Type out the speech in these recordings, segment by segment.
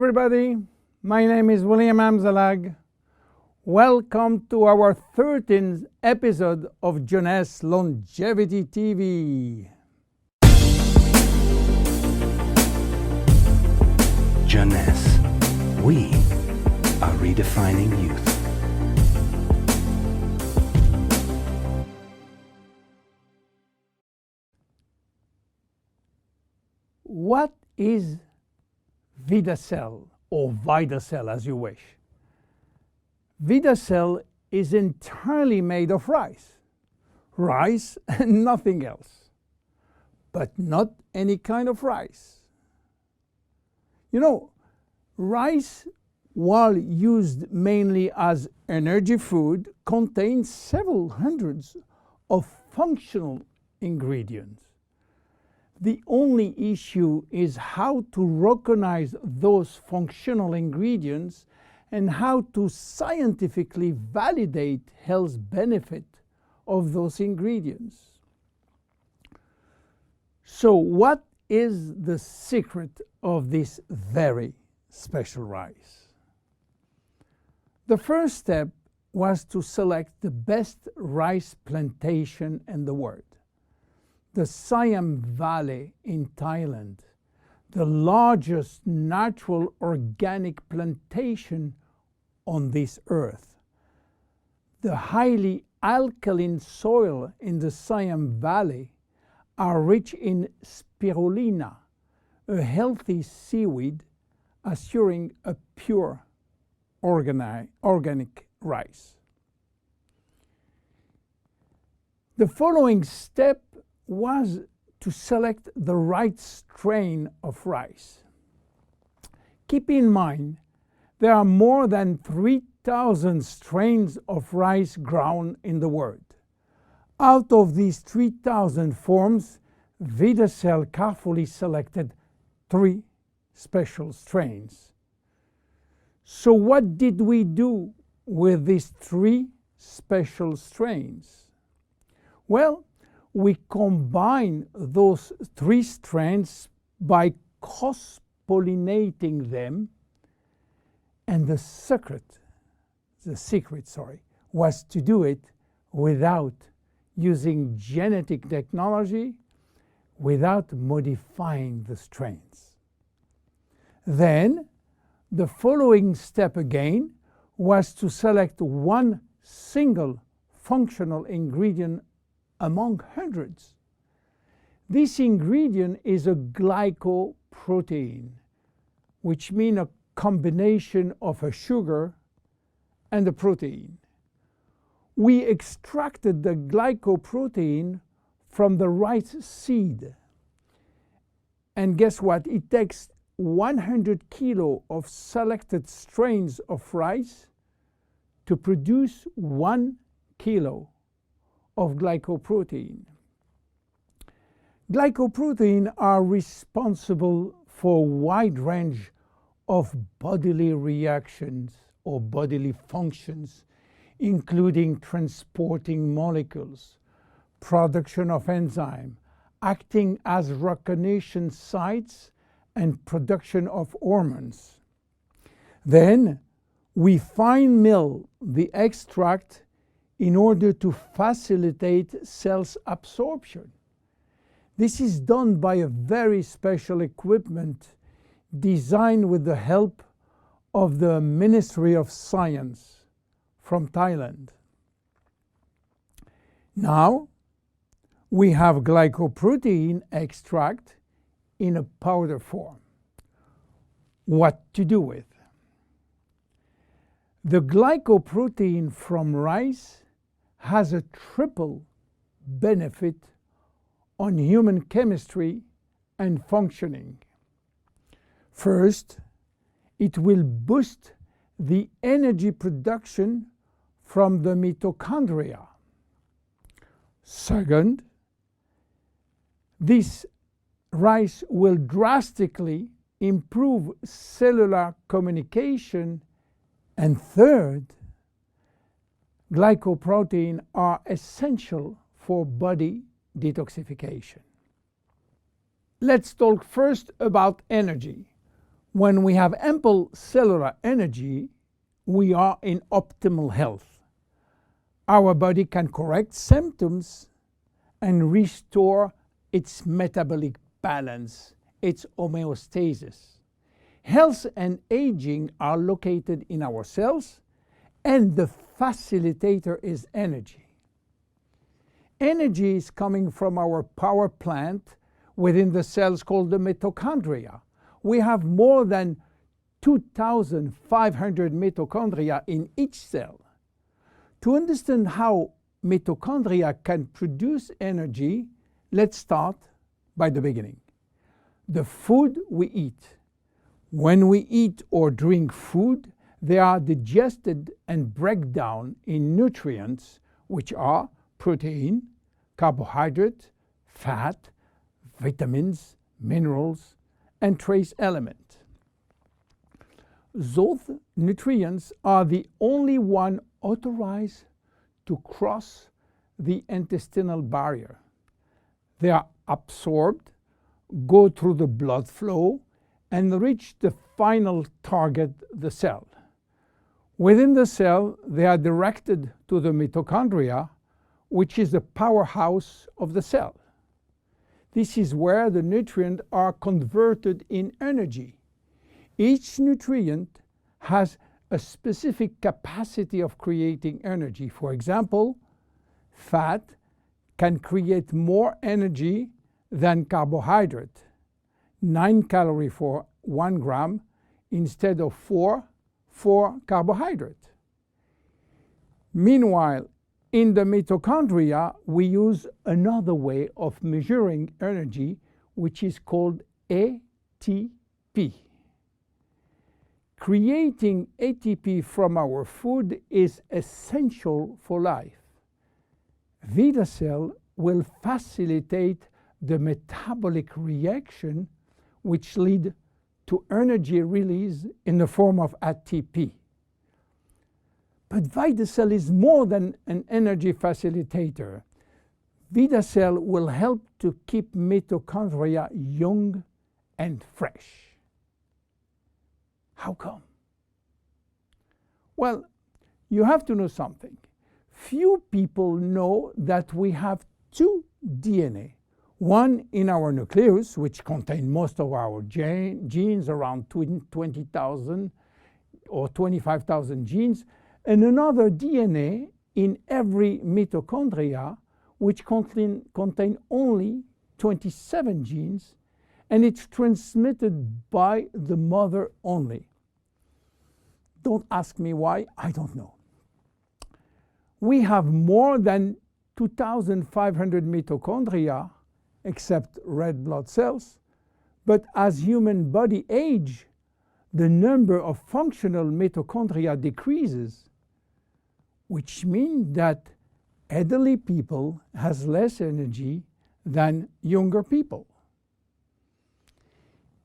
Everybody, my name is William Amzalag. Welcome to our 13th episode of Jeunesse Longevity TV. Jeunesse. We are redefining youth. What is Vidacell, or Vidacell as you wish? Vidacell is entirely made of rice. Rice and nothing else. But not any kind of rice. You know, rice, while used mainly as energy food, contains several hundreds of functional ingredients. The only issue is how to recognize those functional ingredients and how to scientifically validate health benefit of those ingredients. So what is the secret of this very special rice? The first step was to select the best rice plantation in the world. The Siam Valley in Thailand, the largest natural organic plantation on this earth. The highly alkaline soil in the Siam Valley are rich in spirulina, a healthy seaweed assuring a pure organic rice. The following step was to select the right strain of rice. Keep in mind, there are more than 3,000 strains of rice grown in the world. Out of these 3,000 forms, Vidacell carefully selected 3 special strains. So what did we do with these 3 special strains? Well, we combine those 3 strains by cross-pollinating them, and the secret was to do it without using genetic technology, without modifying the strains. Then, the following step again was to select one single functional ingredient among hundreds. This ingredient is a glycoprotein, which means a combination of a sugar and a protein. We extracted the glycoprotein from the rice seed. And guess what? It takes 100 kilo of selected strains of rice to produce 1 kilo of glycoprotein. Glycoprotein are responsible for a wide range of bodily reactions or bodily functions, including transporting molecules, production of enzyme, acting as recognition sites, and production of hormones. Then we fine mill the extract in order to facilitate cells absorption. This is done by a very special equipment designed with the help of the Ministry of Science from Thailand. Now, we have glycoprotein extract in a powder form. What to do with? The glycoprotein from rice has a triple benefit on human chemistry and functioning. First, it will boost the energy production from the mitochondria. Second, this rice will drastically improve cellular communication. And third, glycoprotein are essential for body detoxification. Let's talk first about energy. When we have ample cellular energy, we are in optimal health. Our body can correct symptoms and restore its metabolic balance, its homeostasis. Health and aging are located in our cells, and the facilitator is energy. Energy is coming from our power plant within the cells called the mitochondria. We have more than 2,500 mitochondria in each cell. To understand how mitochondria can produce energy, let's start by the beginning. The food we eat. When we eat or drink food, they are digested and break down in nutrients, which are protein, carbohydrate, fat, vitamins, minerals, and trace elements. Those nutrients are the only one authorized to cross the intestinal barrier. They are absorbed, go through the blood flow, and reach the final target, the cell. Within the cell, they are directed to the mitochondria, which is the powerhouse of the cell. This is where the nutrients are converted in energy. Each nutrient has a specific capacity of creating energy. For example, fat can create more energy than carbohydrate, 9 calories for 1 gram instead of 4 for carbohydrate. Meanwhile, in the mitochondria, we use another way of measuring energy, which is called ATP. Creating ATP from our food is essential for life. Vidacell will facilitate the metabolic reaction which lead to energy release in the form of ATP. But Vidacell is more than an energy facilitator. Vidacell will help to keep mitochondria young and fresh. How come? Well, you have to know something. Few people know that we have two DNA. One in our nucleus, which contains most of our genes, around 20,000 or 25,000 genes, and another DNA in every mitochondria, which contain only 27 genes, and it's transmitted by the mother only. Don't ask me why, I don't know. We have more than 2,500 mitochondria, except red blood cells, but as human body age, the number of functional mitochondria decreases, which means that elderly people has less energy than younger people.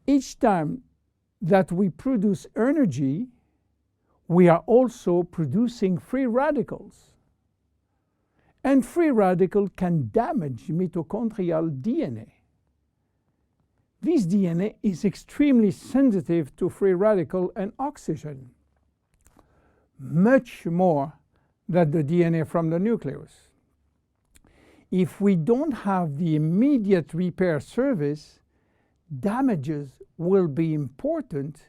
Each time that we produce energy, we are also producing free radicals. And free radical can damage mitochondrial DNA. This DNA is extremely sensitive to free radical and oxygen, much more than the DNA from the nucleus. If we don't have the immediate repair service, damages will be important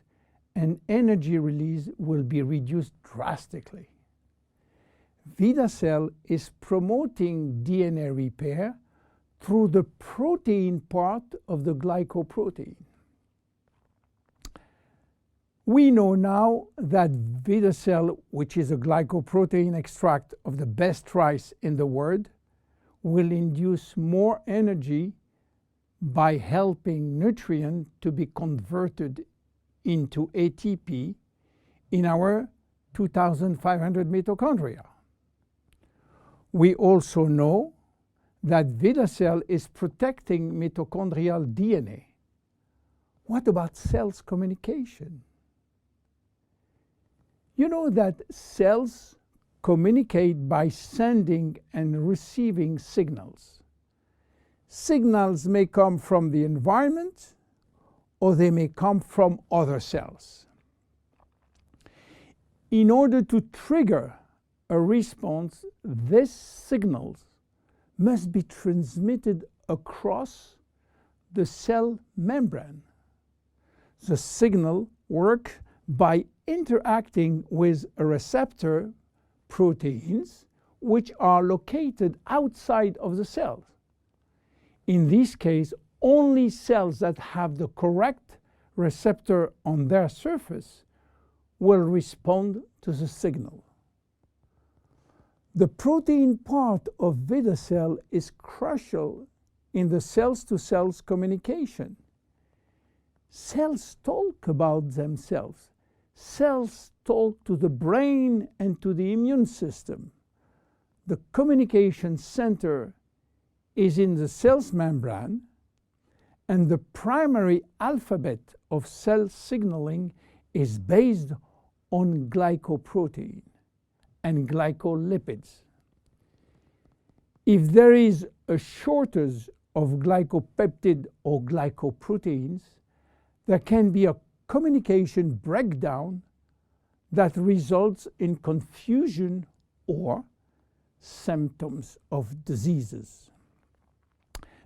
and energy release will be reduced drastically. Vidacell is promoting DNA repair through the protein part of the glycoprotein. We know now that Vidacell, which is a glycoprotein extract of the best rice in the world, will induce more energy by helping nutrient to be converted into ATP in our 2,500 mitochondria. We also know that Vidacell is protecting mitochondrial DNA. What about cells communication? You know that cells communicate by sending and receiving signals. Signals may come from the environment or they may come from other cells. In order to trigger a response, these signals must be transmitted across the cell membrane. The signal works by interacting with a receptor proteins which are located outside of the cells. In this case, only cells that have the correct receptor on their surface will respond to the signal. The protein part of Vidacell is crucial in the cells-to-cells communication. Cells talk about themselves. Cells talk to the brain and to the immune system. The communication center is in the cell's membrane, and the primary alphabet of cell signaling is based on glycoprotein and glycolipids. If there is a shortage of glycopeptide or glycoproteins, there can be a communication breakdown that results in confusion or symptoms of diseases.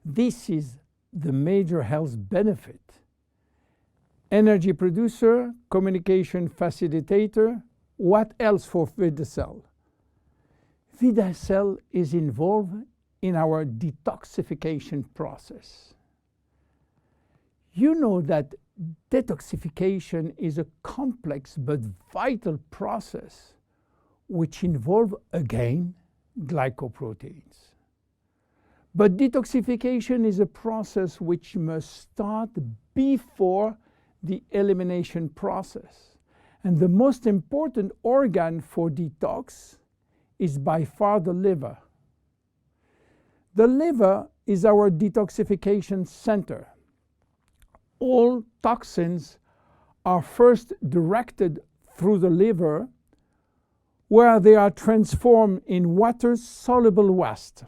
This is the major health benefit. Energy producer, communication facilitator. What else for Vidacell? Vidacell is involved in our detoxification process. You know that detoxification is a complex but vital process which involves, again, glycoproteins. But detoxification is a process which must start before the elimination process. And the most important organ for detox is by far the liver. The liver is our detoxification center. All toxins are first directed through the liver, where they are transformed in water-soluble waste.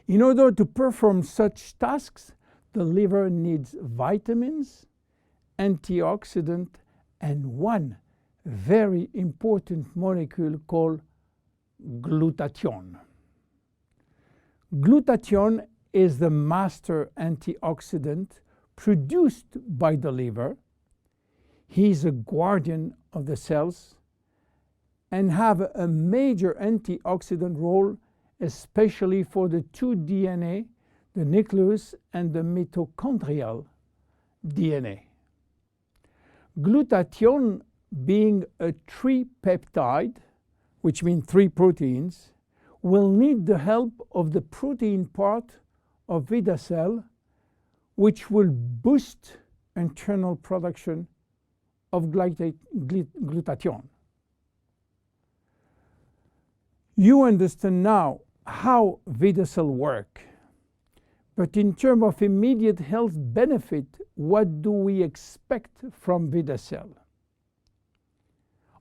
In order to perform such tasks, the liver needs vitamins, antioxidants, and one very important molecule called glutathione. Glutathione is the master antioxidant produced by the liver. He is a guardian of the cells and have a major antioxidant role, especially for the two DNA, the nucleus and the mitochondrial DNA. Glutathione, being a tripeptide, which means 3 proteins, will need the help of the protein part of Vidacell, which will boost internal production of glutathione. You understand now how Vidacell works. But in terms of immediate health benefit, what do we expect from Vidacell?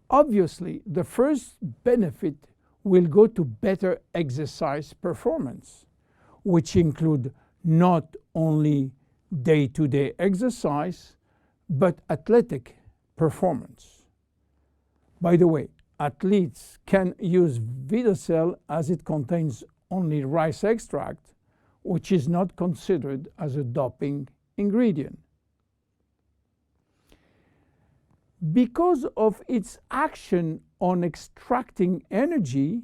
Obviously, the first benefit will go to better exercise performance, which include not only day-to-day exercise, but athletic performance. By the way, athletes can use Vidacell as it contains only rice extract, which is not considered as a doping ingredient. Because of its action on extracting energy,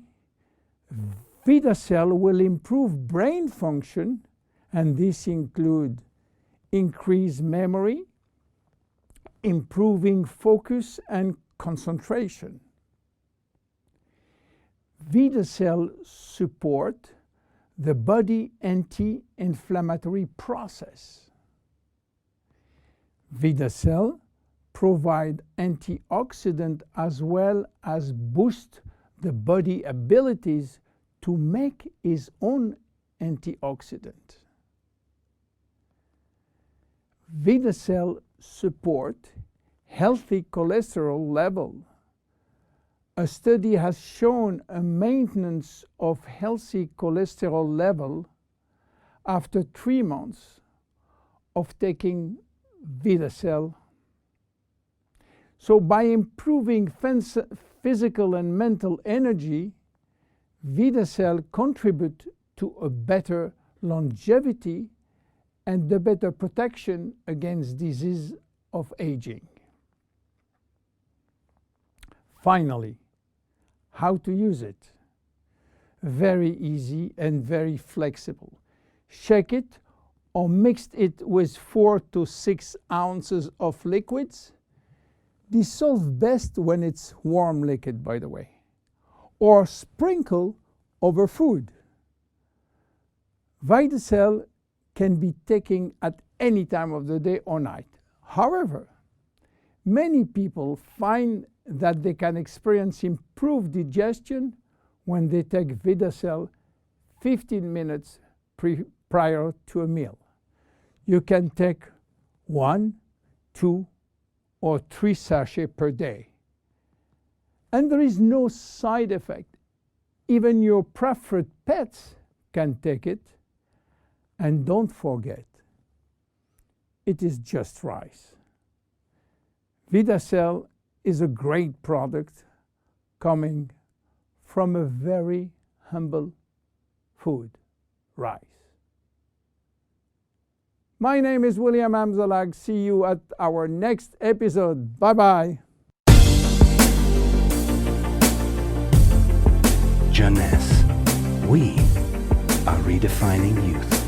Vidacell will improve brain function, and this includes increased memory, improving focus and concentration. Vidacell supports the body anti-inflammatory process. Vidacell provide antioxidant as well as boost the body abilities to make its own antioxidant. Vidacell support healthy cholesterol level. A study has shown a maintenance of healthy cholesterol level after 3 months of taking Vidacell. So by improving physical and mental energy, Vidacell contribute to a better longevity and the better protection against disease of aging. Finally, how to use it? Very easy and very flexible. Shake it or mix it with 4 to 6 ounces of liquids. Dissolve best when it's warm liquid, by the way, or sprinkle over food. Vidacell can be taken at any time of the day or night. However, many people find that they can experience improved digestion when they take Vidacell 15 minutes prior to a meal. You can take 1, 2, or 3 sachets per day. And there is no side effect. Even your preferred pets can take it. And don't forget, it is just rice. Vidacell is a great product coming from a very humble food, rice. My name is William Amzalаг. See you at our next episode. Bye-bye. Jeunesse. We are redefining youth.